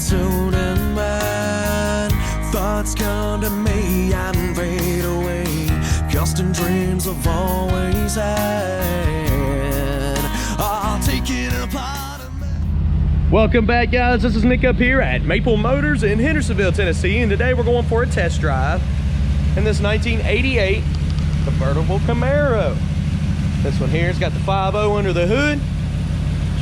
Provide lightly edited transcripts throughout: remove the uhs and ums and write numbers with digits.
solitude in mind. Thoughts come to me and fade away. Constant dreams I've always had. I'll take it apart. Welcome back, guys. This is Nick up here at Maple Motors in Hendersonville, Tennessee, and today we're going for a test drive in this 1988 convertible Camaro. This one here has got the 5.0 under the hood.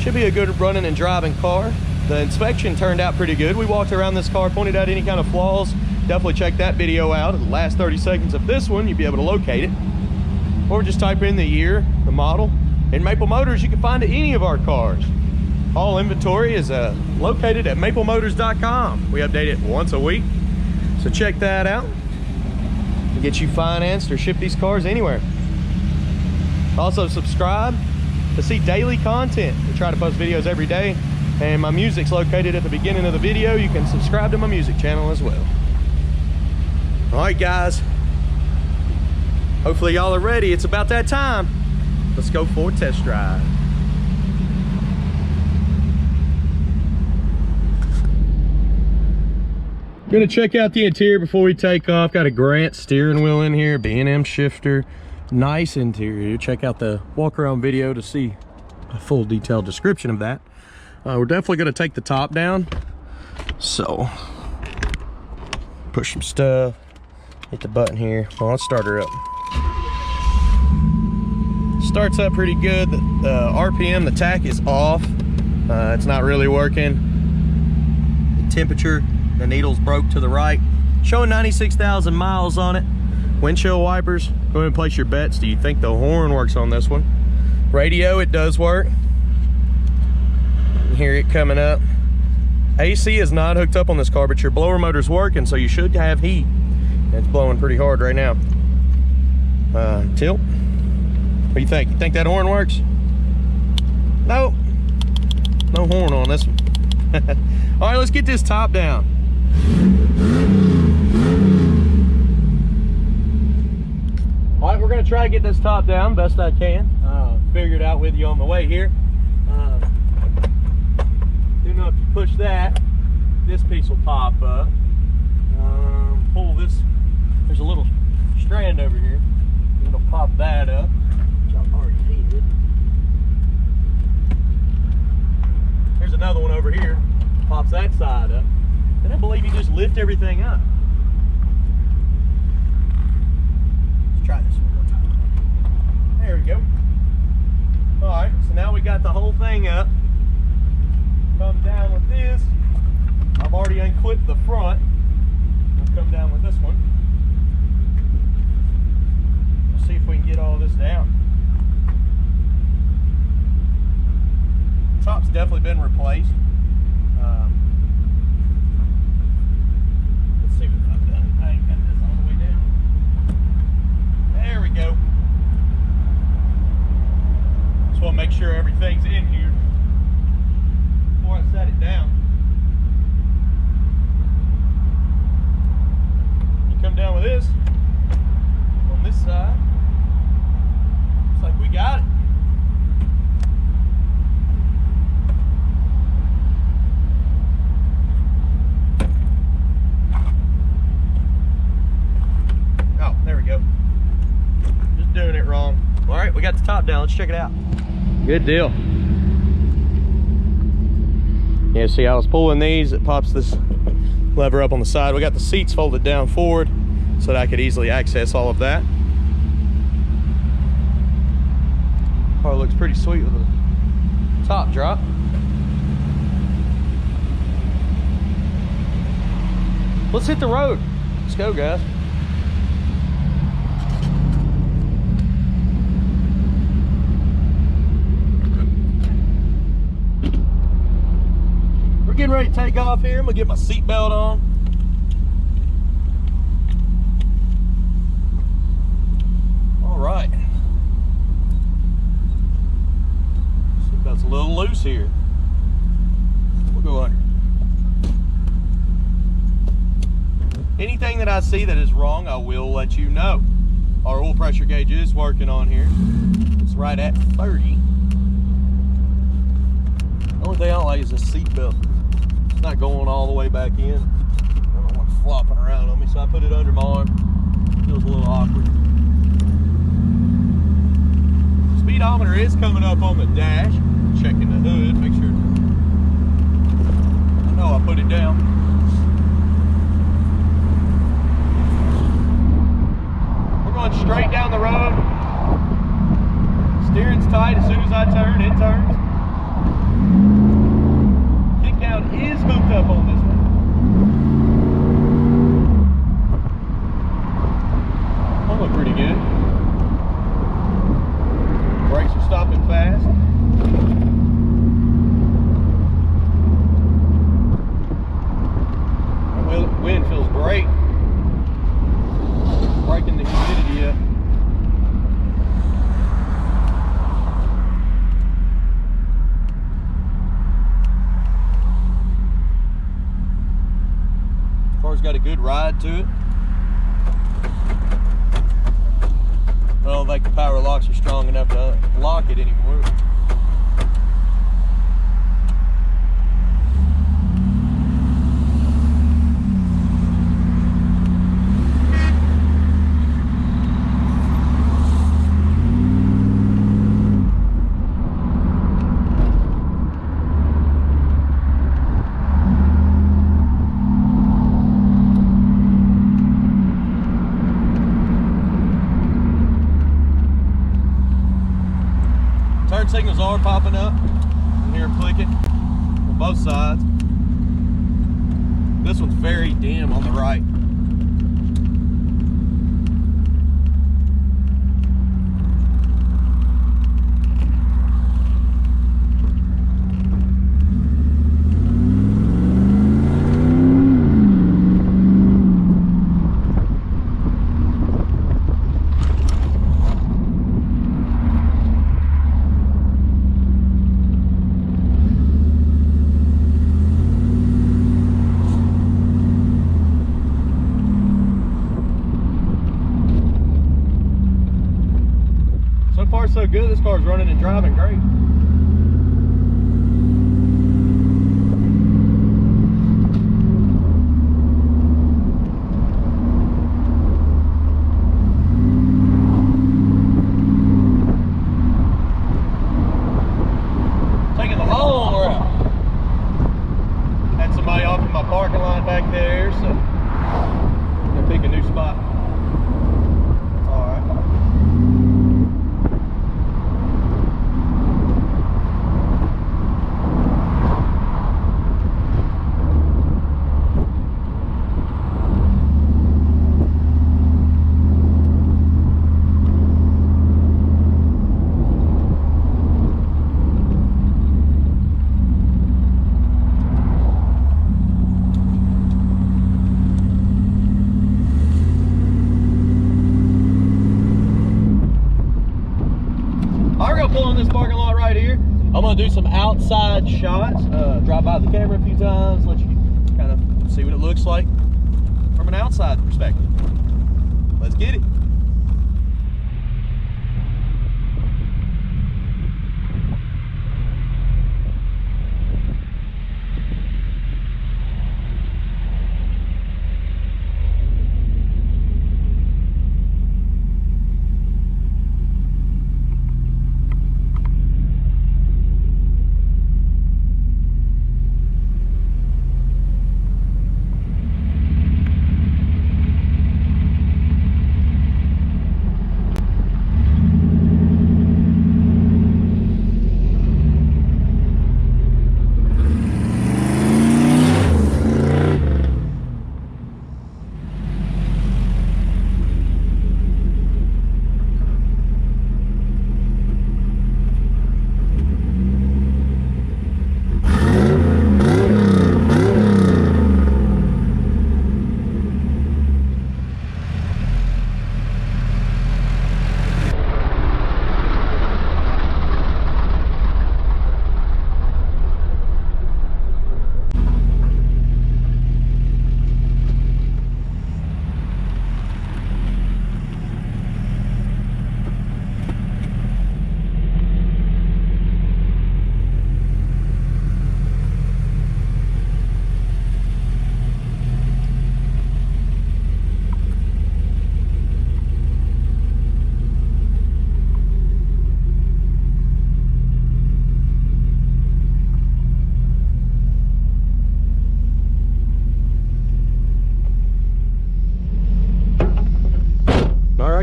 Should be a good running and driving car. The inspection turned out pretty good. We walked around this car, pointed out any kind of flaws. Definitely check that video out. In the last 30 seconds of this one, you'll be able to locate it. Or just type in the year, the model. In Maple Motors, you can find any of our cars. All inventory is located at maplemotors.com. We update it once a week, so check that out. We'll get you financed or ship these cars anywhere. Also subscribe to see daily content. We try to post videos every day, and my music's located at the beginning of the video. You can subscribe to my music channel as well. All right, guys, hopefully y'all are ready. It's about that time. Let's go for a test drive. Gonna check out the interior before we take off. Got a Grant steering wheel in here, B&M shifter, nice interior. Check out the walk around video to see a full detailed description of that. We're definitely gonna take the top down. So, push some stuff, hit the button here. Well, let's start her up. Starts up pretty good. The RPM, the tach is off. It's not really working. The temperature, the needle's broke to the right. Showing 96,000 miles on it. Windshield wipers, go ahead and place your bets. Do you think the horn works on this one? Radio, it does work. You hear it coming up. AC is not hooked up on this car, but your blower motor's working, so you should have heat. It's blowing pretty hard right now. Tilt. What do you think? You think that horn works? Nope. No horn on this one. All right, let's get this top down. All right, we're gonna try to get this top down best I can. Figure it out with you on the way here. Do know if you push that, this piece will pop up. Pull this, there's a little strand over here. It'll pop that up, which I've already did. There's another one over here, pops that side up. And I believe you just lift everything up. Let's try this one more time. There we go. All right, so now we got the whole thing up. Come down with this. I've already unclipped the front. We'll come down with this one. Let's see if we can get all this down. Top's definitely been replaced. Let's see what I've done. I ain't got this all the way down. There we go. Just want to make sure everything's in here before I set it down. You come down with this on this side. Looks like we got it. Oh, there we go. Just doing it wrong. All right, we got the top down. Let's check it out. Good deal. Yeah, see, I was pulling these. It pops this lever up on the side. We got the seats folded down forward so that I could easily access all of that. Car looks pretty sweet with a top drop. Let's hit the road. Let's go, guys. We're getting ready to take off here. I'm gonna get my seatbelt on. All right. Seatbelt's a little loose here. We'll go under. Anything that I see that is wrong, I will let you know. Our oil pressure gauge is working on here. It's right at 30. The only thing I don't like is the seat belt It's not going all the way back in. I don't want it flopping around on me, so I put it under my arm. Feels a little awkward. Speedometer is coming up on the dash. Checking the hood, make sure. I know I put it down. We're going straight down the road. Steering's tight. As soon as I turn, it turns. Kick down is hooked up on this one. That look pretty good. Brakes are stopping fast. The wind feels great. Breaking the humidity up. Car's got a good ride to it. I don't think the power locks are strong enough to lock it anymore. Turn signals are popping up. You hear them clicking on both sides. This one's very dim on the right. So far so good. This car's running and driving great. Taking the long route. Had somebody off in my parking lot back there, so I'm gonna pick a new spot. It's all right. We're gonna pull in this parking lot right here. I'm gonna do some outside shots, drive by the camera a few times, let you kind of see what it looks like from an outside perspective. Let's get it.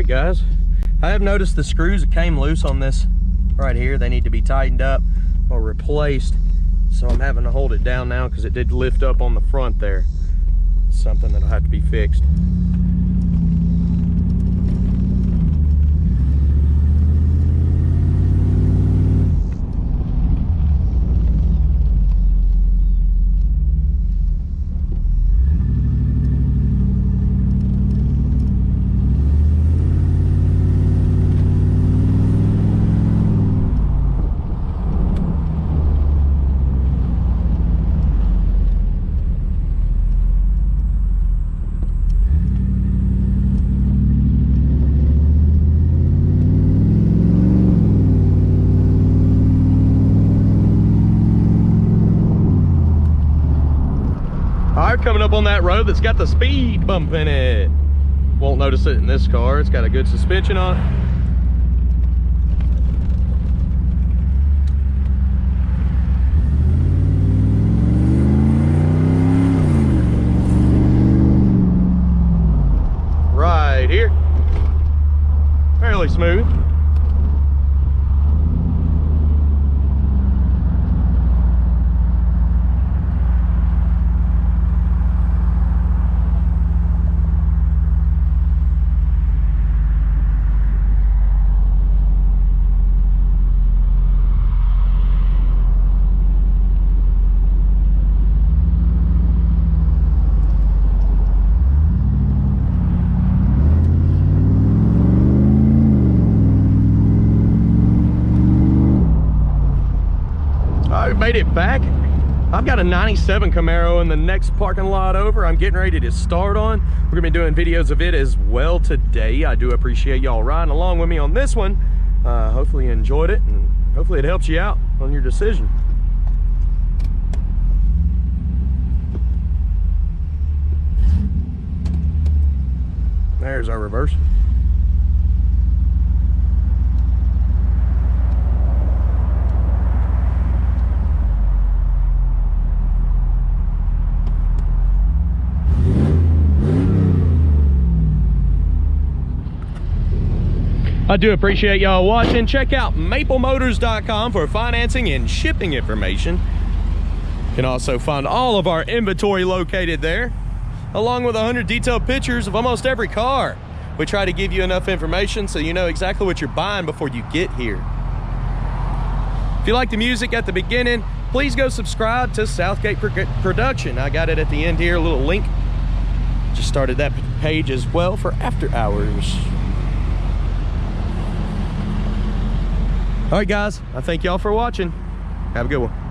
guys, I have noticed the screws that came loose on this right here, they need to be tightened up or replaced. So I'm having to hold it down now because it did lift up on the front there. It's something that'll have to be fixed. Coming up on that road that's got the speed bump in it. Won't notice it in this car. It's got a good suspension on it. Right here. Fairly smooth. Made it back. I've got a 97 Camaro in the next parking lot over. I'm getting ready to start on. We're gonna be doing videos of it as well today. I do appreciate y'all riding along with me on this one. Hopefully you enjoyed it, and hopefully it helps you out on your decision. There's our reverse. I do appreciate y'all watching. Check out maplemotors.com for financing and shipping information. You can also find all of our inventory located there, along with 100 detailed pictures of almost every car. We try to give you enough information so you know exactly what you're buying before you get here. If you like the music at the beginning, please go subscribe to Southgate Production. I got it at the end here, a little link. Just started that page as well for after hours. All right, guys, I thank y'all for watching. Have a good one.